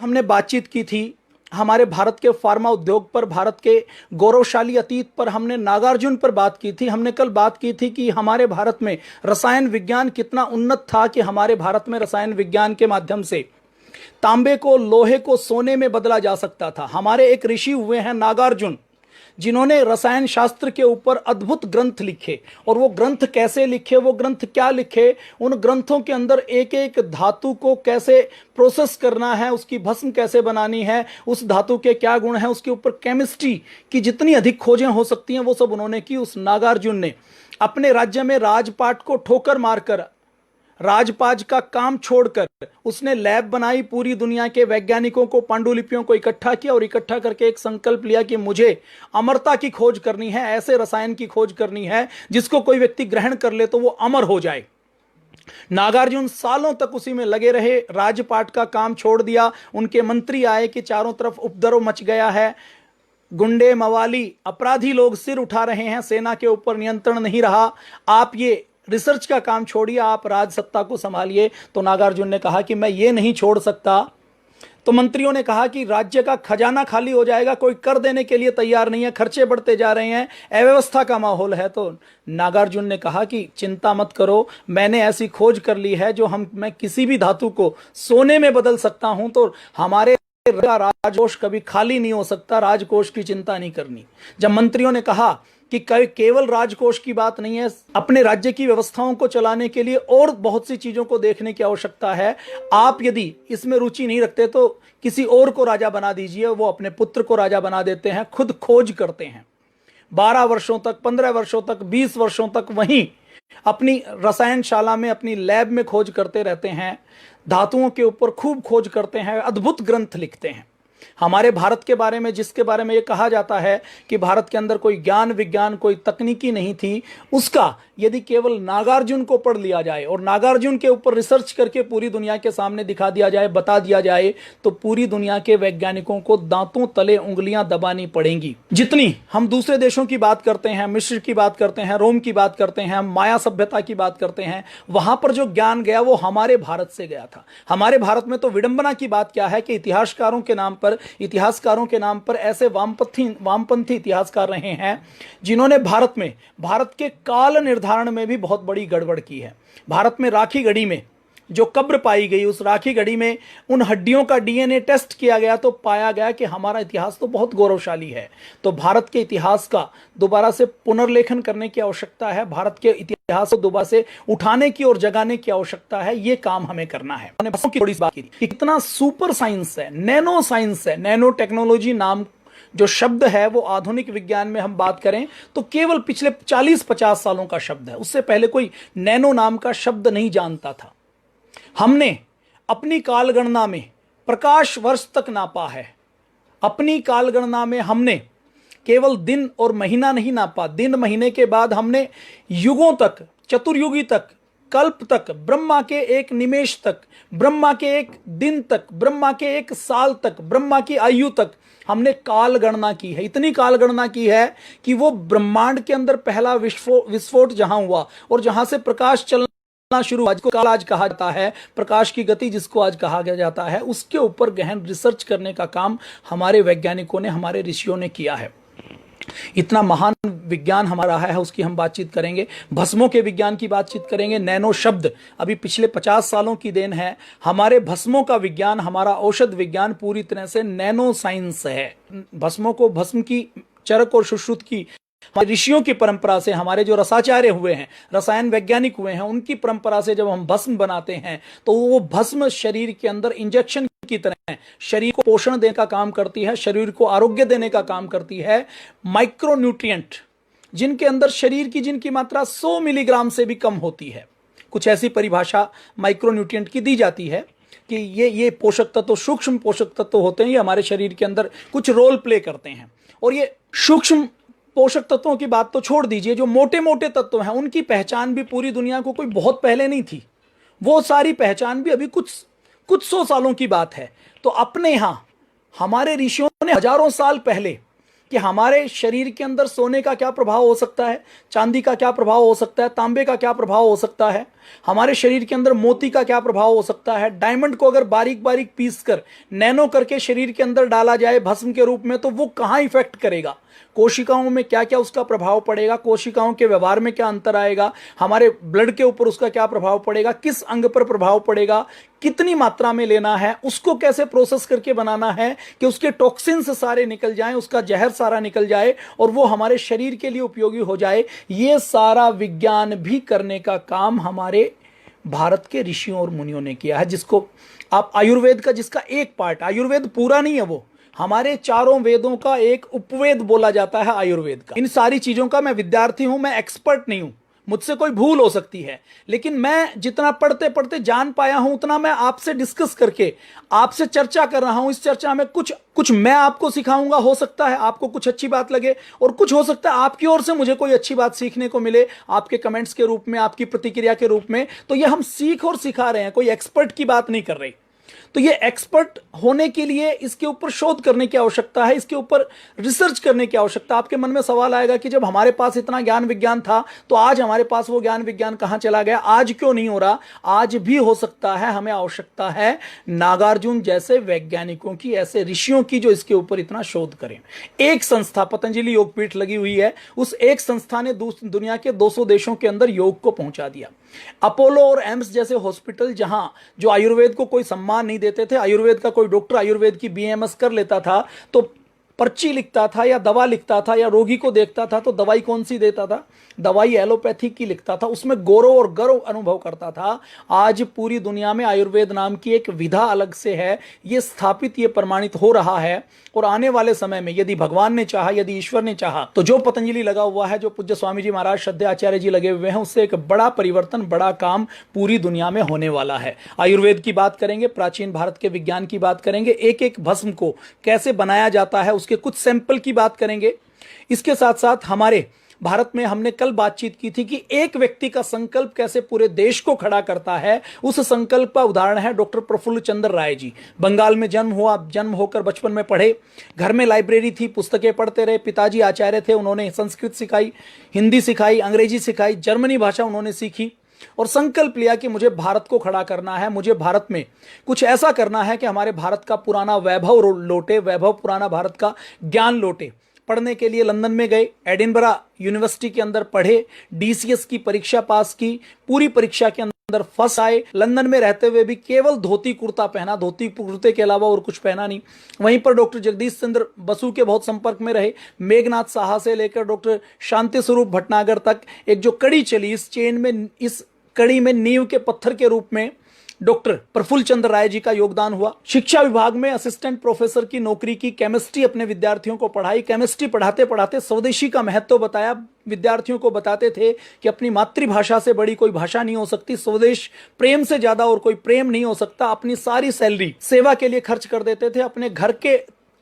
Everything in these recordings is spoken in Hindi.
हमने बातचीत की थी हमारे भारत के फार्मा उद्योग पर, भारत के गौरवशाली अतीत पर, हमने नागार्जुन पर बात की थी। हमने कल बात की थी कि हमारे भारत में रसायन विज्ञान कितना उन्नत था कि हमारे भारत में रसायन विज्ञान के माध्यम से तांबे को, लोहे को सोने में बदला जा सकता था। हमारे एक ऋषि हुए हैं नागार्जुन, जिन्होंने रसायन शास्त्र के ऊपर अद्भुत ग्रंथ लिखे। और वो ग्रंथ कैसे लिखे, वो ग्रंथ क्या लिखे, उन ग्रंथों के अंदर एक एक धातु को कैसे प्रोसेस करना है, उसकी भस्म कैसे बनानी है, उस धातु के क्या गुण हैं, उसके ऊपर केमिस्ट्री की जितनी अधिक खोजें हो सकती हैं वो सब उन्होंने की। उस नागार्जुन ने अपने राज्य में राजपाट को ठोकर मारकर, राजपाज का काम छोड़कर उसने लैब बनाई, पूरी दुनिया के वैज्ञानिकों को, पांडुलिपियों को इकट्ठा किया और इकट्ठा करके एक संकल्प लिया कि मुझे अमरता की खोज करनी है, ऐसे रसायन की खोज करनी है जिसको कोई व्यक्ति ग्रहण कर ले तो वो अमर हो जाए। नागार्जुन सालों तक उसी में लगे रहे, राजपाट का काम छोड़ दिया। उनके मंत्री आए कि चारों तरफ उपद्रव मच गया है, गुंडे, मवाली, अपराधी लोग सिर उठा रहे हैं, सेना के ऊपर नियंत्रण नहीं रहा, आप ये रिसर्च का काम छोड़िए, आप राज सत्ता को संभालिए। तो नागार्जुन ने कहा कि मैं ये नहीं छोड़ सकता। तो मंत्रियों ने कहा कि राज्य का खजाना खाली हो जाएगा, कोई कर देने के लिए तैयार नहीं है, खर्चे बढ़ते जा रहे हैं, अव्यवस्था का माहौल है। तो नागार्जुन ने कहा कि चिंता मत करो, मैंने ऐसी खोज कर ली है जो मैं किसी भी धातु को सोने में बदल सकता हूं, तो हमारे राजकोष कभी खाली नहीं हो सकता, राजकोष की चिंता नहीं करनी। जब मंत्रियों ने कहा कि केवल राजकोष की बात नहीं है, अपने राज्य की व्यवस्थाओं को चलाने के लिए और बहुत सी चीजों को देखने की आवश्यकता है, आप यदि इसमें रुचि नहीं रखते तो किसी और को राजा बना दीजिए। वो अपने पुत्र को राजा बना देते हैं, खुद खोज करते हैं 12 वर्षों तक, 15 वर्षों तक, 20 वर्षों तक वहीं अपनी रसायनशाला में, अपनी लैब में खोज करते रहते हैं, धातुओं के ऊपर खूब खोज करते हैं, अद्भुत ग्रंथ लिखते हैं। हमारे भारत के बारे में, जिसके बारे में यह कहा जाता है कि भारत के अंदर कोई ज्ञान विज्ञान, कोई तकनीकी नहीं थी, उसका यदि केवल नागार्जुन को पढ़ लिया जाए और नागार्जुन के ऊपर रिसर्च करके पूरी दुनिया के सामने दिखा दिया जाए, बता दिया जाए, तो पूरी दुनिया के वैज्ञानिकों को दांतों तले उंगलियां दबानी पड़ेंगी। जितनी हम दूसरे देशों की बात करते हैं, मिस्र की बात करते हैं, रोम की बात करते हैं, माया सभ्यता की बात करते हैं, वहां पर जो ज्ञान गया वो हमारे भारत से गया था। हमारे भारत में तो विडंबना की बात क्या है कि इतिहासकारों के नाम पर ऐसे वामपंथी इतिहासकार रहे हैं जिन्होंने भारत के काल निर्धारण में भी बहुत बड़ी गड़बड़ की है। भारत में राखी गढ़ी में जो कब्र पाई गई, उस राखी गढ़ी में उन हड्डियों का डीएनए टेस्ट किया गया तो पाया गया कि हमारा इतिहास तो बहुत गौरवशाली है। तो भारत के इतिहास का दोबारा से पुनर्लेखन करने की आवश्यकता है, भारत के इतिहास को दोबारा से उठाने की और जगाने की आवश्यकता है। ये काम हमें करना है। मैंने थोड़ी सी बात की कि कितना सुपर साइंस है, नैनो साइंस है, नैनो टेक्नोलॉजी नाम जो शब्द है वो आधुनिक विज्ञान में हम बात करें तो केवल पिछले 40-50 सालों का शब्द है। उससे पहले कोई नैनो नाम का शब्द नहीं जानता था। हमने अपनी कालगणना में प्रकाश वर्ष तक नापा है। अपनी कालगणना में हमने केवल दिन और महीना नहीं नापा, दिन महीने के बाद हमने युगों तक, चतुर्युगी तक, कल्प तक, ब्रह्मा के एक निमेष तक, ब्रह्मा के एक दिन तक, ब्रह्मा के एक साल तक, ब्रह्मा की आयु तक हमने काल गणना की है। इतनी काल गणना की है कि वो ब्रह्मांड के अंदर पहला विस्फोट जहां हुआ और जहां से प्रकाश चलना शुरू हुआ, जिसको काल आज कहा जाता है, प्रकाश की गति जिसको आज कहा जाता है, उसके ऊपर गहन रिसर्च करने का काम हमारे वैज्ञानिकों ने, हमारे ऋषियों ने किया है। इतना महान विज्ञान हमारा है, उसकी हम बातचीत करेंगे। भस्मों के विज्ञान की बातचीत करेंगे। नैनो शब्द अभी पिछले 50 सालों की देन है। हमारे भस्मों का विज्ञान, हमारा औषध विज्ञान पूरी तरह से नैनो साइंस है। भस्मों को, भस्म की चरक और सुश्रुत की हमारे ऋषियों की परंपरा से, हमारे जो रसाचार्य हुए हैं, रसायन वैज्ञानिक हुए हैं, उनकी परंपरा से जब हम भस्म बनाते हैं तो वो भस्म शरीर के अंदर इंजेक्शन की तरह शरीर को पोषण देने का काम करती है, शरीर को आरोग्य देने का काम करती है। माइक्रो न्यूट्रिएंट जिनके अंदर शरीर की, जिनकी मात्रा 100 मिलीग्राम से भी कम होती है, कुछ ऐसी परिभाषा माइक्रो न्यूट्रिएंट की दी जाती है कि ये पोषक तत्व, सूक्ष्म पोषक तत्व होते हैं, ये हमारे शरीर के अंदर कुछ रोल प्ले करते हैं। और ये सूक्ष्म पोषक तत्वों की बात तो छोड़ दीजिए, जो मोटे मोटे तत्व हैं उनकी पहचान भी पूरी दुनिया को कोई बहुत पहले नहीं थी। वो सारी पहचान भी अभी कुछ 100 सालों की बात है। तो अपने यहां हमारे ऋषियों ने हजारों साल पहले कि हमारे शरीर के अंदर सोने का क्या प्रभाव हो सकता है, चांदी का क्या प्रभाव हो सकता है, तांबे का क्या प्रभाव हो सकता है, हमारे शरीर के अंदर मोती का क्या प्रभाव हो सकता है। डायमंड को अगर बारीक बारीक पीस कर नैनो करके शरीर के अंदर डाला जाए भस्म के रूप में, तो वो कहाँ इफेक्ट करेगा, कोशिकाओं में क्या क्या उसका प्रभाव पड़ेगा, कोशिकाओं के व्यवहार में क्या अंतर आएगा, हमारे ब्लड के ऊपर उसका क्या प्रभाव पड़ेगा, किस अंग पर प्रभाव पड़ेगा, कितनी मात्रा में लेना है, उसको कैसे प्रोसेस करके बनाना है कि उसके टॉक्सिन्स सारे निकल जाएं, उसका जहर सारा निकल जाए और वो हमारे शरीर के लिए उपयोगी हो जाए। ये सारा विज्ञान भी करने का काम हमारे भारत के ऋषियों और मुनियों ने किया है, जिसको आप आयुर्वेद का, जिसका एक पार्ट, आयुर्वेद पूरा नहीं है, वो हमारे चारों वेदों का एक उपवेद बोला जाता है आयुर्वेद का। इन सारी चीजों का मैं विद्यार्थी हूं, मैं एक्सपर्ट नहीं हूं, मुझसे कोई भूल हो सकती है, लेकिन मैं जितना पढ़ते पढ़ते जान पाया हूं उतना मैं आपसे डिस्कस करके आपसे चर्चा कर रहा हूं। इस चर्चा में कुछ कुछ मैं आपको सिखाऊंगा, हो सकता है आपको कुछ अच्छी बात लगे, और कुछ हो सकता है आपकी ओर से मुझे कोई अच्छी बात सीखने को मिले, आपके कमेंट्स के रूप में, आपकी प्रतिक्रिया के रूप में। तो ये हम सीख और सिखा रहे हैं, कोई एक्सपर्ट की बात नहीं कर रही। तो ये एक्सपर्ट होने के लिए इसके ऊपर शोध करने की आवश्यकता है, इसके ऊपर रिसर्च करने की आवश्यकता। आपके मन में सवाल आएगा कि जब हमारे पास इतना ज्ञान विज्ञान था तो आज हमारे पास वो ज्ञान विज्ञान कहां चला गया, आज क्यों नहीं हो रहा। आज भी हो सकता है, हमें आवश्यकता है नागार्जुन जैसे वैज्ञानिकों की, ऐसे ऋषियों की जो इसके ऊपर इतना शोध करें। एक संस्था पतंजलि योगपीठ लगी हुई है, उस एक संस्था ने दुनिया के 200 देशों के अंदर योग को पहुंचा दिया। अपोलो और एम्स जैसे हॉस्पिटल, जहां जो आयुर्वेद को कोई सम्मान नहीं देते थे, आयुर्वेद का कोई डॉक्टर आयुर्वेद की बीएमएस कर लेता था तो पर्ची लिखता था या दवा लिखता था या रोगी को देखता था तो दवाई कौन सी देता था, दवाई एलोपैथी की लिखता था, उसमें गौरव और गर्व अनुभव करता था। आज पूरी दुनिया में आयुर्वेद नाम की एक विधा अलग से है, ये स्थापित, ये प्रमाणित हो रहा है। और आने वाले समय में यदि भगवान ने चाहा, यदि ईश्वर ने चाहा, तो जो पतंजलि लगा हुआ है, जो पूज्य स्वामी जी महाराज श्रद्धेय आचार्य जी लगे हुए हैं, उससे एक बड़ा परिवर्तन, बड़ा काम पूरी दुनिया में होने वाला है। आयुर्वेद की बात करेंगे, प्राचीन भारत के विज्ञान की बात करेंगे, एक एक भस्म को कैसे बनाया जाता है उसके कुछ सैंपल की बात करेंगे। इसके साथ साथ हमारे भारत में हमने कल बातचीत की थी कि एक व्यक्ति का संकल्प कैसे पूरे देश को खड़ा करता है। उस संकल्प का उदाहरण है डॉक्टर प्रफुल्ल चंद्र राय जी। बंगाल में जन्म हुआ, जन्म होकर बचपन में पढ़े, घर में लाइब्रेरी थी, पुस्तकें पढ़ते रहे। पिताजी आचार्य थे, उन्होंने संस्कृत सिखाई, हिंदी सिखाई, अंग्रेजी सिखाई, जर्मनी भाषा उन्होंने सीखी और संकल्प लिया कि मुझे भारत को खड़ा करना है, मुझे भारत में कुछ ऐसा करना है कि हमारे भारत का पुराना वैभव लौटे, वैभव पुराना भारत का ज्ञान लौटे। पढ़ने के लिए लंदन में गए, एडिनबरा यूनिवर्सिटी के अंदर पढ़े, डीसीएस की परीक्षा पास की, पूरी परीक्षा के अंदर फर्स्ट आए। लंदन में रहते हुए भी केवल धोती कुर्ता पहना, धोती कुर्ते के अलावा और कुछ पहना नहीं। वहीं पर डॉक्टर जगदीश चंद्र बसु के बहुत संपर्क में रहे। मेघनाथ साहा से लेकर डॉक्टर शांति स्वरूप भटनागर तक एक जो कड़ी चली, इस चेन में, इस कड़ी में नींव के पत्थर के रूप में डॉक्टर प्रफुल्ल चंद्र राय जी का योगदान हुआ। शिक्षा विभाग में असिस्टेंट प्रोफेसर की नौकरी की, केमिस्ट्री अपने विद्यार्थियों को पढ़ाई। केमिस्ट्री पढ़ाते पढ़ाते स्वदेशी का महत्व बताया, विद्यार्थियों को बताते थे कि अपनी मातृभाषा से बड़ी कोई भाषा नहीं हो सकती, स्वदेश प्रेम से ज्यादा और कोई प्रेम नहीं हो सकता। अपनी सारी सैलरी सेवा के लिए खर्च कर देते थे। अपने घर के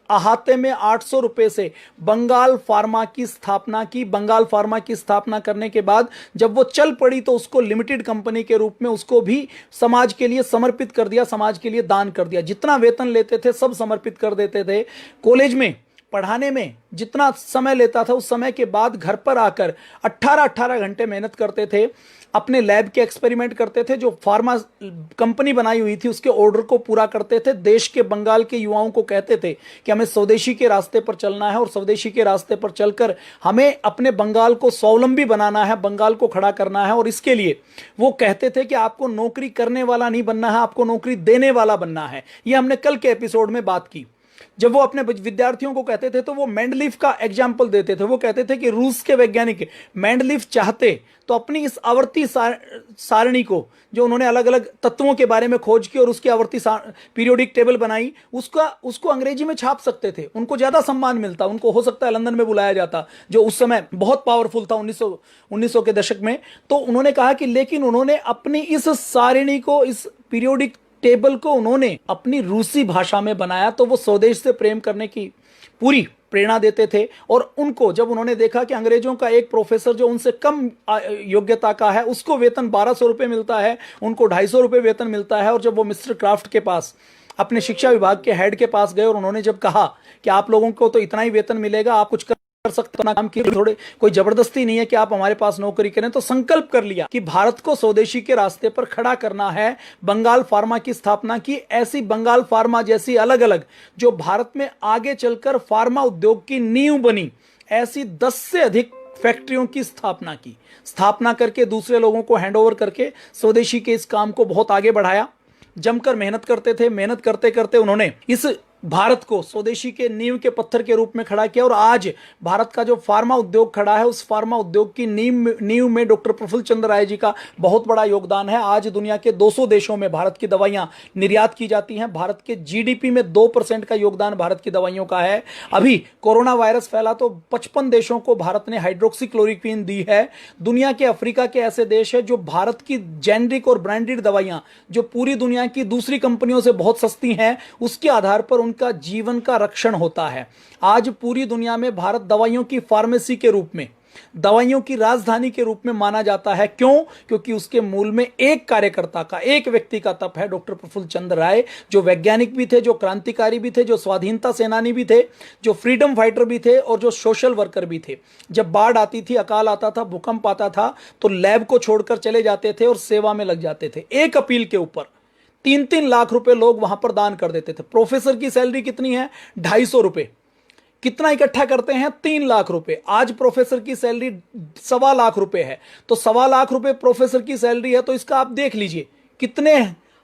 अहाते में 800 रुपए से बंगाल फार्मा की स्थापना की। बंगाल फार्मा की स्थापना करने के बाद जब वो चल पड़ी तो उसको लिमिटेड कंपनी के रूप में उसको भी समाज के लिए समर्पित कर दिया, समाज के लिए दान कर दिया। जितना वेतन लेते थे सब समर्पित कर देते थे। कॉलेज में पढ़ाने में जितना समय लेता था उस समय के बाद घर पर आकर 18-18 घंटे मेहनत करते थे, अपने लैब के एक्सपेरिमेंट करते थे, जो फार्मा कंपनी बनाई हुई थी उसके ऑर्डर को पूरा करते थे। देश के, बंगाल के युवाओं को कहते थे कि हमें स्वदेशी के रास्ते पर चलना है और स्वदेशी के रास्ते पर चलकर हमें अपने बंगाल को स्वावलंबी बनाना है, बंगाल को खड़ा करना है। और इसके लिए वो कहते थे कि आपको नौकरी करने वाला नहीं बनना है, आपको नौकरी देने वाला बनना है। ये हमने कल के एपिसोड में बात की। जब वो अपने विद्यार्थियों को कहते थे तो वो मेंडलीफ का एग्जाम्पल देते थे। वो कहते थे कि रूस के वैज्ञानिक मेंडलीफ चाहते तो अपनी इस आवर्ती सारणी को, जो उन्होंने अलग अलग तत्वों के बारे में खोज की और उसकी आवर्ती पीरियोडिक टेबल बनाई, उसको अंग्रेजी में छाप सकते थे। उनको ज्यादा सम्मान मिलता, उनको हो सकता है लंदन में बुलाया जाता, जो उस समय बहुत पावरफुल था 1900 के दशक में। तो उन्होंने कहा कि लेकिन उन्होंने अपनी इस सारणी को, इस पीरियोडिक टेबल को उन्होंने अपनी रूसी भाषा में बनाया। तो वो स्वदेश से प्रेम करने की पूरी प्रेरणा देते थे। और उनको जब उन्होंने देखा कि अंग्रेजों का एक प्रोफेसर जो उनसे कम योग्यता का है उसको वेतन 1200 रुपये मिलता है, उनको 250 रुपये वेतन मिलता है, और जब वो मिस्टर क्राफ्ट के पास अपने शिक्षा विभाग के हेड के पास गए और उन्होंने जब कहा कि आप लोगों को तो इतना ही वेतन मिलेगा, आप कुछ कर सकते हो ना, काम की थोड़े कोई जबरदस्ती नहीं है कि आप हमारे पास नौकरी करें, तो संकल्प कर लिया कि भारत को स्वदेशी के रास्ते पर खड़ा करना है। बंगाल फार्मा की स्थापना की। ऐसी बंगाल फार्मा जैसी अलग अलग जो भारत में आगे चलकर फार्मा उद्योग की नींव बनी, ऐसी 10 से अधिक फैक्ट्रियों की स्थापना करके दूसरे लोगों को हैंडओवर करके स्वदेशी के इस काम को बहुत आगे बढ़ाया। जमकर मेहनत करते थे। मेहनत करते करते उन्होंने इस भारत को स्वदेशी के नींव के पत्थर के रूप में खड़ा किया और आज भारत का जो फार्मा उद्योग खड़ा है, उस फार्मा उद्योग की नींव में डॉक्टर प्रफुल्ल चंद्र राय जी का बहुत बड़ा योगदान है। आज दुनिया के 200 देशों में भारत की दवाइयां निर्यात की जाती हैं। भारत के जीडीपी में 2% का योगदान भारत की दवाइयों का है। अभी कोरोना वायरस फैला तो 55 देशों को भारत ने हाइड्रोक्सीक्लोरोक्विन दी है। दुनिया के अफ्रीका के ऐसे देश है जो भारत की जेनरिक और ब्रांडेड दवाइयां जो पूरी दुनिया की दूसरी कंपनियों से बहुत सस्ती हैं, उसके आधार पर उनका जीवन का रक्षण होता है। आज पूरी दुनिया में भारत दवाइयों की फार्मेसी के रूप में, दवाइयों की राजधानी के रूप में माना जाता है। क्यों? क्योंकि उसके मूल में एक कार्यकर्ता का, एक व्यक्ति का तप है, डॉक्टर प्रफुल्ल चंद्र राय, जो वैज्ञानिक भी थे, जो क्रांतिकारी भी थे, जो स्वाधीनता सेनानी भी थे, जो फ्रीडम फाइटर भी थे और जो सोशल वर्कर भी थे। जब बाढ़ आती थी, अकाल आता था, भूकंप आता था, तो लैब को छोड़कर चले जाते थे और सेवा में लग जाते थे। एक अपील के ऊपर 3-3 लाख रुपए लोग वहां पर दान कर देते थे। प्रोफेसर की सैलरी कितनी है? 250 रुपए। कितना इकट्ठा करते हैं? 3 लाख रुपए। आज प्रोफेसर की सैलरी 1.25 लाख रुपए है, तो 1.25 लाख रुपए प्रोफेसर की सैलरी है, तो इसका आप देख लीजिए कितने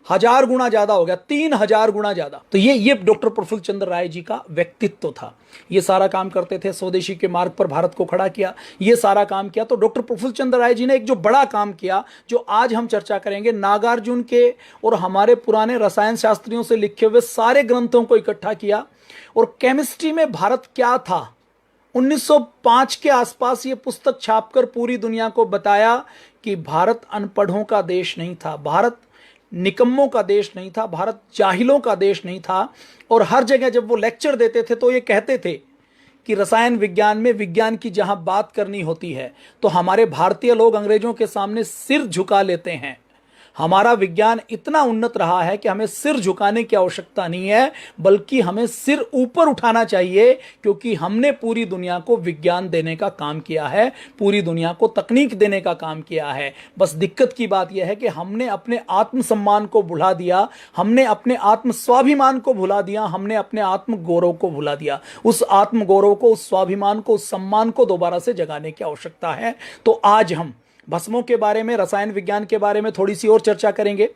हजार गुना ज्यादा हो गया, 3000 गुना ज्यादा। तो ये डॉक्टर प्रफुल्ल चंद्र राय जी का व्यक्तित्व था। ये सारा काम करते थे, स्वदेशी के मार्ग पर भारत को खड़ा किया, ये सारा काम किया। तो डॉक्टर प्रफुल्ल चंद्र राय जी ने एक जो बड़ा काम किया, जो आज हम चर्चा करेंगे, नागार्जुन के और हमारे पुराने रसायन शास्त्रियों से लिखे हुए सारे ग्रंथों को इकट्ठा किया और केमिस्ट्री में भारत क्या था, 1905 के आसपास ये पुस्तक छापकर पूरी दुनिया को बताया कि भारत अनपढ़ों का देश नहीं था, भारत निकम्मों का देश नहीं था, भारत जाहिलों का देश नहीं था। और हर जगह जब वो लेक्चर देते थे तो ये कहते थे कि रसायन विज्ञान में विज्ञान की जहां बात करनी होती है तो हमारे भारतीय लोग अंग्रेजों के सामने सिर झुका लेते हैं। हमारा विज्ञान इतना उन्नत रहा है कि हमें सिर झुकाने की आवश्यकता नहीं है, बल्कि हमें सिर ऊपर उठाना चाहिए, क्योंकि हमने पूरी दुनिया को विज्ञान देने का काम किया है, पूरी दुनिया को तकनीक देने का काम किया है। बस दिक्कत की बात यह है कि हमने अपने आत्मसम्मान को भुला दिया, हमने अपने आत्म स्वाभिमान को भुला दिया, हमने अपने आत्म गौरव को भुला दिया। उस आत्म गौरव को, उस स्वाभिमान को, उस सम्मान को दोबारा से जगाने की आवश्यकता है। तो आज हम भस्मों के बारे में, रसायन विज्ञान के बारे में थोड़ी सी और चर्चा करेंगे।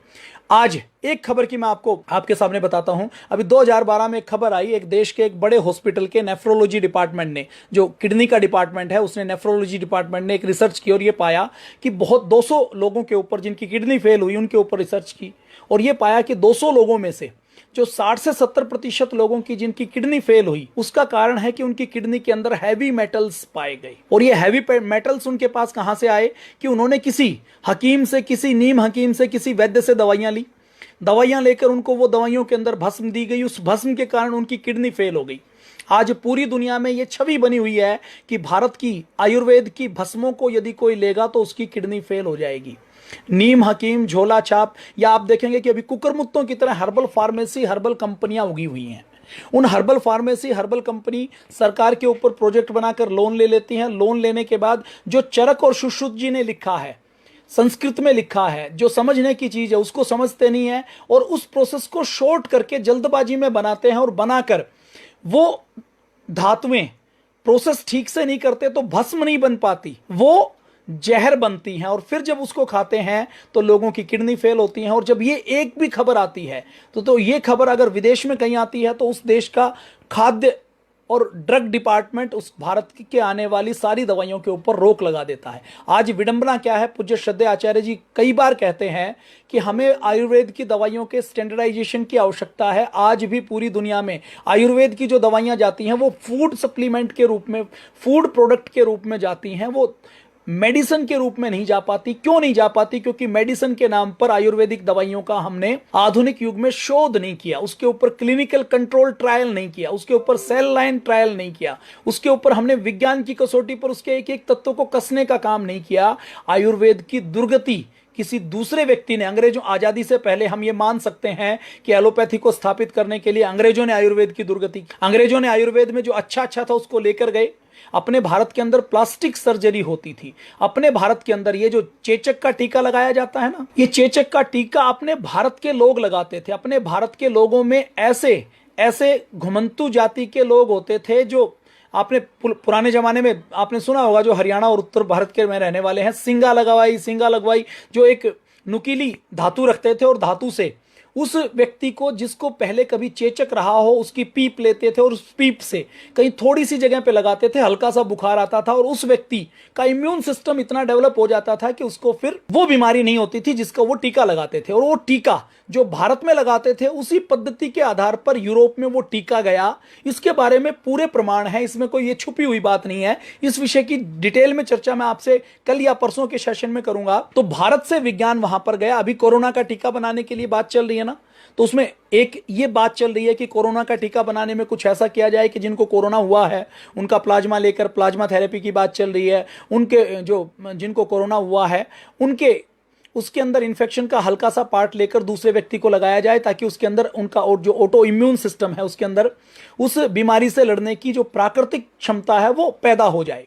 आज एक खबर की मैं आपके सामने बताता हूं। अभी 2012 में एक खबर आई, एक देश के एक बड़े हॉस्पिटल के नेफ्रोलॉजी डिपार्टमेंट ने, जो किडनी का डिपार्टमेंट है, उसने नेफ्रोलॉजी डिपार्टमेंट ने एक रिसर्च की और ये पाया कि बहुत 200 लोगों के ऊपर जिनकी किडनी फेल हुई, उनके ऊपर रिसर्च की और ये पाया कि 200 लोगों में से जो 60 से 70% लोगों की जिनकी किडनी फेल हुई, उसका कारण है कि उनकी किडनी के अंदर हैवी मेटल्स पाए गए। और ये हैवी मेटल्स उनके पास कहां से आए कि उन्होंने किसी हकीम से, किसी नीम हकीम से, किसी वैद्य से दवाइयां ली। दवाइयां लेकर उनको वो दवाइयों के अंदर भस्म दी गई, उस भस्म के कारण उनकी किडनी फेल हो गई। आज पूरी दुनिया में ये छवि बनी हुई है कि भारत की आयुर्वेद की भस्मों को यदि कोई लेगा तो उसकी किडनी फेल हो जाएगी। नीम हकीम, झोला छाप, या आप देखेंगे कि अभी कुकरमुत्तों की तरह हर्बल फार्मेसी, हर्बल कंपनियां उगी हुई हैं। उन हर्बल फार्मेसी, हर्बल कंपनी सरकार के ऊपर प्रोजेक्ट बनाकर लोन ले लेती हैं। लोन लेने के बाद जो चरक और सुश्रुत जी ने लिखा है, संस्कृत में लिखा है, जो समझने की चीज है उसको समझते नहीं है और उस प्रोसेस को शॉर्ट करके जल्दबाजी में बनाते हैं और बनाकर वो धातुएं प्रोसेस ठीक से नहीं करते तो भस्म नहीं बन पाती, वो जहर बनती हैं और फिर जब उसको खाते हैं तो लोगों की किडनी फेल होती है। और जब ये एक भी खबर आती है तो ये खबर अगर विदेश में कहीं आती है तो उस देश का खाद्य और ड्रग डिपार्टमेंट उस भारत के आने वाली सारी दवाइयों के ऊपर रोक लगा देता है। आज विडंबना क्या है, पूज्य श्रद्धेय आचार्य जी कई बार कहते हैं कि हमें आयुर्वेद की दवाइयों के स्टैंडर्डाइजेशन की आवश्यकता है। आज भी पूरी दुनिया में आयुर्वेद की जो दवाइयां जाती हैं वो फूड सप्लीमेंट के रूप में, फूड प्रोडक्ट के रूप में जाती हैं, वो मेडिसिन के रूप में नहीं जा पाती। क्यों नहीं जा पाती? क्योंकि मेडिसिन के नाम पर आयुर्वेदिक दवाइयों का हमने आधुनिक युग में शोध नहीं किया, उसके ऊपर क्लिनिकल कंट्रोल ट्रायल नहीं किया, उसके ऊपर सेल लाइन ट्रायल नहीं किया, उसके ऊपर हमने विज्ञान की कसौटी पर उसके एक एक तत्व को कसने का काम नहीं किया। आयुर्वेद की दुर्गति किसी दूसरे व्यक्ति ने, अंग्रेजों आजादी से पहले हम ये मान सकते हैं कि एलोपैथी को स्थापित करने के लिए अंग्रेजों ने आयुर्वेद की दुर्गति की। अंग्रेजों ने आयुर्वेद में जो अच्छा अच्छा था उसको लेकर गए। अपने भारत के अंदर प्लास्टिक सर्जरी होती थी। अपने भारत के अंदर ये जो चेचक का टीका लगाया जाता है ना, ये चेचक का टीका अपने भारत के लोग लगाते थे। अपने भारत के लोगों में ऐसे ऐसे घुमंतु जाति के लोग होते थे जो आपने पुराने जमाने में आपने सुना होगा, जो हरियाणा और उत्तर भारत के में रहने वाले हैं, सिंगा लगवाई, जो एक नुकीली धातु रखते थे और धातु से उस व्यक्ति को, जिसको पहले कभी चेचक रहा हो, उसकी पीप लेते थे और उस पीप से कहीं थोड़ी सी जगह पे लगाते थे, हल्का सा बुखार आता था और उस व्यक्ति का इम्यून सिस्टम इतना डेवलप हो जाता था कि उसको फिर वो बीमारी नहीं होती थी जिसका वो टीका लगाते थे। और वो टीका जो भारत में लगाते थे, उसी पद्धति के आधार पर यूरोप में वो टीका गया। इसके बारे में पूरे प्रमाण है, इसमें कोई ये छुपी हुई बात नहीं है। इस विषय की डिटेल में चर्चा मैं आपसे कल या परसों के सेशन में करूंगा। तो भारत से विज्ञान वहां पर गया। अभी कोरोना का टीका बनाने के लिए बात चल रही है ना, तो उसमें एक ये बात चल रही है कि कोरोना का टीका बनाने में कुछ ऐसा किया जाए कि जिनको कोरोना हुआ है उनका प्लाज्मा लेकर प्लाज्मा थेरेपी की बात चल रही है। उनके जो जिनको कोरोना हुआ है उनके उसके अंदर इन्फेक्शन का हल्का सा पार्ट लेकर दूसरे व्यक्ति को लगाया जाए, ताकि उसके अंदर उनका जो ऑटो इम्यून सिस्टम है उसके अंदर उस बीमारी से लड़ने की जो प्राकृतिक क्षमता है वो पैदा हो जाए।